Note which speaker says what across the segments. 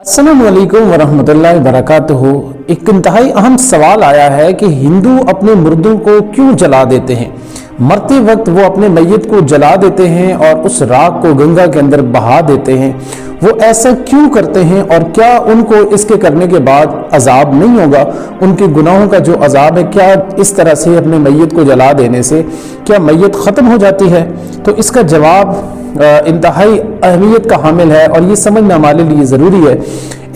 Speaker 1: अस्सलाम वालेकुम वरहमतुल्लाहि वबरकातुहू। एक इंतहाई अहम सवाल आया है कि हिंदू अपने मुर्दों को क्यों जला देते हैं। मरते वक्त वो अपने मैयत को जला देते हैं और उस राख को गंगा के अंदर बहा देते हैं। वो ऐसा क्यों करते हैं और क्या उनको इसके करने के बाद अजाब नहीं होगा? उनके गुनाहों का जो अजाब है, क्या इस तरह से अपने मैयत को जला देने से क्या मैयत ख़त्म हो जाती है? तो इसका जवाब इंतहाई अहमियत का हामिल है और ये समझना हमारे लिए ज़रूरी है।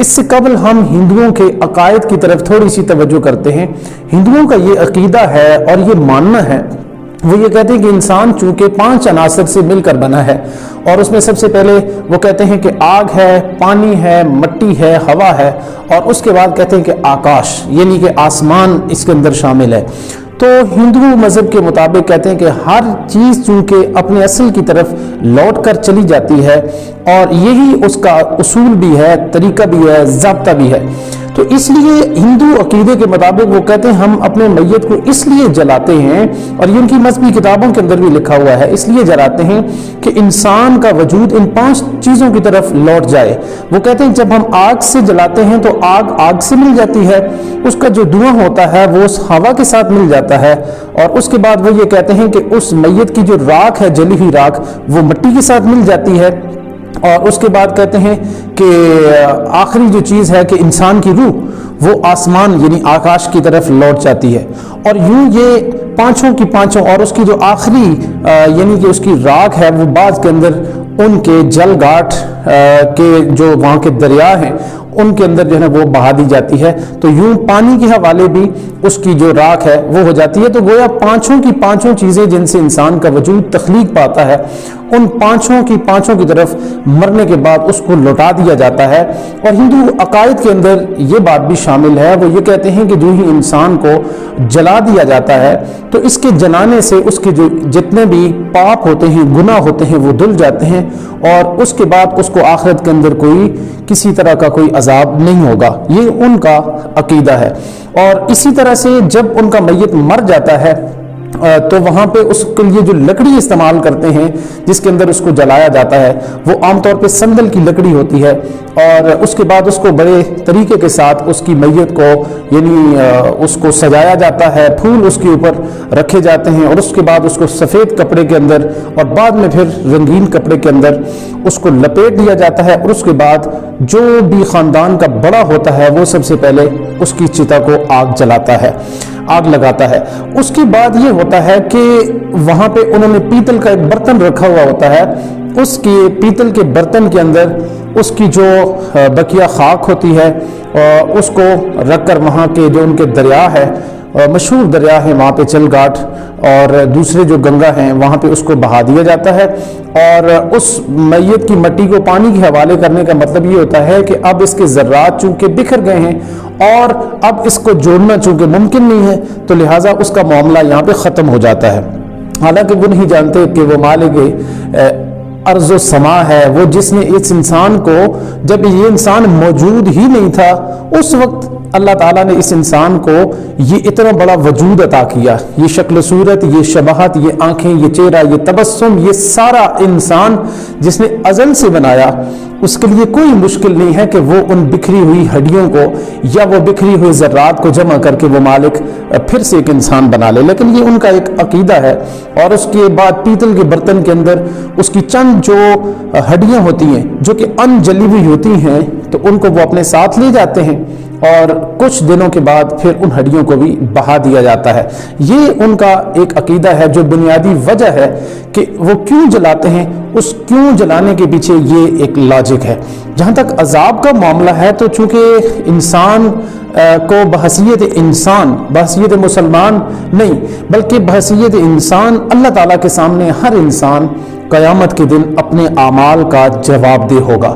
Speaker 1: इससे कबल हम हिंदुओं के अकायद की तरफ थोड़ी सी तवज्जो करते हैं। हिंदुओं का ये अकीदा है और ये मानना है, वो ये कहते हैं कि इंसान चूंकि 5 अनासर से मिलकर बना है और उसमें सबसे पहले वो कहते हैं कि आग है, पानी है, मिट्टी है, हवा है और उसके बाद कहते हैं कि आकाश यानी कि आसमान इसके अंदर शामिल है। तो हिंदू मज़हब के मुताबिक कहते हैं कि हर चीज़ चूंकि अपने असल की तरफ लौट कर चली जाती है और यही उसका उसूल भी है, तरीका भी है, ज़ाब्ता भी है। तो इसलिए हिंदू अकीदे के मुताबिक वो कहते हैं हम अपने मैयत को इसलिए जलाते हैं, और ये उनकी मज़हबी किताबों के अंदर भी लिखा हुआ है, इसलिए जलाते हैं कि इंसान का वजूद इन 5 चीज़ों की तरफ लौट जाए। वो कहते हैं जब हम आग से जलाते हैं तो आग आग से मिल जाती है, उसका जो धुआं होता है वो उस हवा के साथ मिल जाता है, और उसके बाद वो ये कहते हैं कि उस मैयत की जो राख है, जली हुई राख, वो मिट्टी के साथ मिल जाती है। और उसके बाद कहते हैं कि आखिरी जो चीज़ है कि इंसान की रूह वो आसमान यानी आकाश की तरफ लौट जाती है। और यूं ये पांचों की पांचों, और उसकी जो आखिरी यानी कि उसकी राख है वो बाद के अंदर उनके जलघाट के जो वहाँ के दरिया हैं उनके अंदर जो है वो बहा दी जाती है। तो यूं पानी के हवाले भी उसकी जो राख है वो हो जाती है। तो गोया पांचों की पांचों चीज़ें जिनसे इंसान का वजूद तख्लीक पाता है, उन पांचों की तरफ मरने के बाद उसको लौटा दिया जाता है। और हिंदू अकायद के अंदर ये बात भी शामिल है, वो ये कहते हैं कि जो ही इंसान को जला दिया जाता है तो इसके जलाने से उसके जो जितने भी पाप होते हैं, गुनाह होते हैं, वो धुल जाते हैं और उसके बाद उसको आखिरत के अंदर कोई किसी तरह का कोई अजाब नहीं होगा। ये उनका अकीदा है। और इसी तरह से जब उनका मैयत मर जाता है तो वहाँ पे उसके लिए जो लकड़ी इस्तेमाल करते हैं जिसके अंदर उसको जलाया जाता है वो आमतौर पे संदल की लकड़ी होती है। और उसके बाद उसको बड़े तरीके के साथ उसकी मैयत को यानी उसको सजाया जाता है, फूल उसके ऊपर रखे जाते हैं और उसके बाद उसको सफ़ेद कपड़े के अंदर और बाद में फिर रंगीन कपड़े के अंदर उसको लपेट दिया जाता है। और उसके बाद जो भी ख़ानदान का बड़ा होता है वो सबसे पहले उसकी चिता को आग जलाता है, आग लगाता है। उसके बाद ये होता है कि वहाँ पे उन्होंने पीतल का एक बर्तन रखा हुआ होता है, उसके पीतल के बर्तन के अंदर उसकी जो बकिया खाक होती है उसको रखकर वहाँ के जो उनके दरिया है, मशहूर दरिया है वहाँ पे जलघाट और दूसरे जो गंगा हैं वहाँ पे उसको बहा दिया जाता है। और उस मैयत की मिट्टी को पानी के हवाले करने का मतलब ये होता है कि अब इसके ज़र्रात चूँकि बिखर गए हैं और अब इसको जोड़ना चूँकि मुमकिन नहीं है, तो लिहाजा उसका मामला यहाँ पे ख़त्म हो जाता है। हालांकि वो नहीं जानते कि वो मालिक अर्ज़ व समा है, वो जिसने इस इंसान को, जब ये इंसान मौजूद ही नहीं था उस वक्त अल्लाह ताला ने इस इंसान को ये इतना बड़ा वजूद अता किया, ये शक्ल सूरत, ये शबाहत, ये आंखें, ये चेहरा, ये तबस्सुम, ये सारा इंसान जिसने अज़ल से बनाया, उसके लिए कोई मुश्किल नहीं है कि वो उन बिखरी हुई हड्डियों को या वो बिखरी हुई ज़र्रात को जमा करके वो मालिक फिर से एक इंसान बना ले। लेकिन ये उनका एक अकीदा है। और उसके बाद पीतल के बर्तन के अंदर उसकी चंद जो हड्डियाँ होती हैं जो कि अनजली हुई होती हैं, तो उनको वो अपने साथ ले जाते हैं और कुछ दिनों के बाद फिर उन हड्डियों को भी बहा दिया जाता है। ये उनका एक अकीदा है। जो बुनियादी वजह है कि वो क्यों जलाते हैं, उस क्यों जलाने के पीछे ये एक लॉजिक है। जहाँ तक अजाब का मामला है तो चूँकि इंसान को बहसीयत इंसान, बहसीयत मुसलमान नहीं बल्कि बहसीयत इंसान अल्लाह ताला के सामने हर इंसान क़यामत के दिन अपने आमाल का जवाबदेह होगा।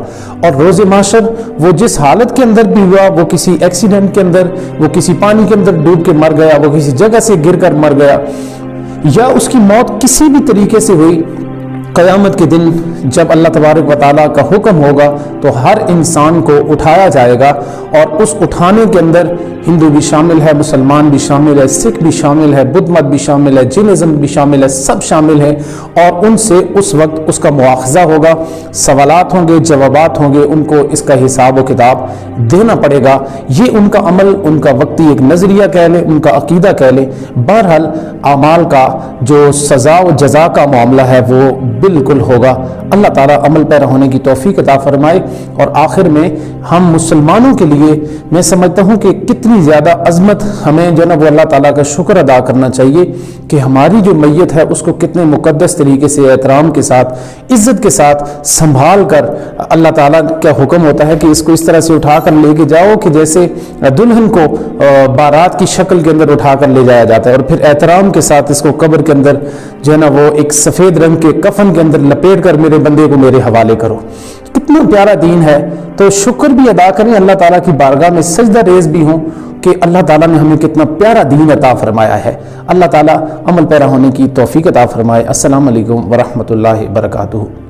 Speaker 1: और रोज़े माशर वो जिस हालत के अंदर भी हुआ, वो किसी एक्सीडेंट के अंदर, वो किसी पानी के अंदर डूब के मर गया, वो किसी जगह से गिर कर मर गया, या उसकी मौत किसी भी तरीके से हुई, क़यामत के दिन जब अल्लाह तबारक व तआला का हुक्म होगा तो हर इंसान को उठाया जाएगा। और उस उठाने के अंदर हिंदू भी शामिल है, मुसलमान भी शामिल है, सिख भी शामिल है, बुद्ध मत भी शामिल है, जिनिज़्म भी शामिल है, सब शामिल है। और ان سے اس وقت اس کا مواخذہ ہوگا، سوالات ہوں گے، جوابات ہوں گے، ان کو اس کا حساب و کتاب دینا پڑے گا۔ یہ ان کا عمل، ان کا وقتی ایک نظریہ کہہ لیں، ان کا عقیدہ کہہ لیں، بہرحال اعمال کا جو سزا و جزا کا معاملہ ہے وہ بالکل ہوگا۔ اللہ تعالیٰ عمل پیرا ہونے کی توفیق عطا فرمائے۔ اور آخر میں ہم مسلمانوں کے لیے میں سمجھتا ہوں کہ کتنی زیادہ عظمت ہمیں جو ہے وہ اللہ تعالیٰ کا شکر ادا کرنا چاہیے کہ ہماری جو میت ہے اس کو کتنے مقدس طریقے سے، احترام کے ساتھ، عزت کے ساتھ سنبھال کر، اللہ تعالیٰ کا حکم ہوتا ہے کہ اس کو اس طرح سے اٹھا کر لے کے جاؤ کہ جیسے دلہن کو بارات کی شکل کے اندر اٹھا کر لے جایا جاتا ہے، اور پھر احترام کے ساتھ اس کو قبر کے اندر جو ہے نا وہ ایک سفید رنگ کے کفن کے اندر لپیٹ کر میرے بندے کو میرے حوالے کرو۔ کتنا پیارا دین ہے۔ تو شکر بھی ادا کریں، اللہ تعالیٰ کی بارگاہ میں سجدہ ریز بھی ہوں کہ اللہ تعالیٰ نے ہمیں کتنا پیارا دین عطا فرمایا ہے۔ اللہ تعالیٰ عمل پیرا ہونے کی توفیق عطا فرمائے۔ السلام علیکم ورحمۃ اللہ وبرکاتہ۔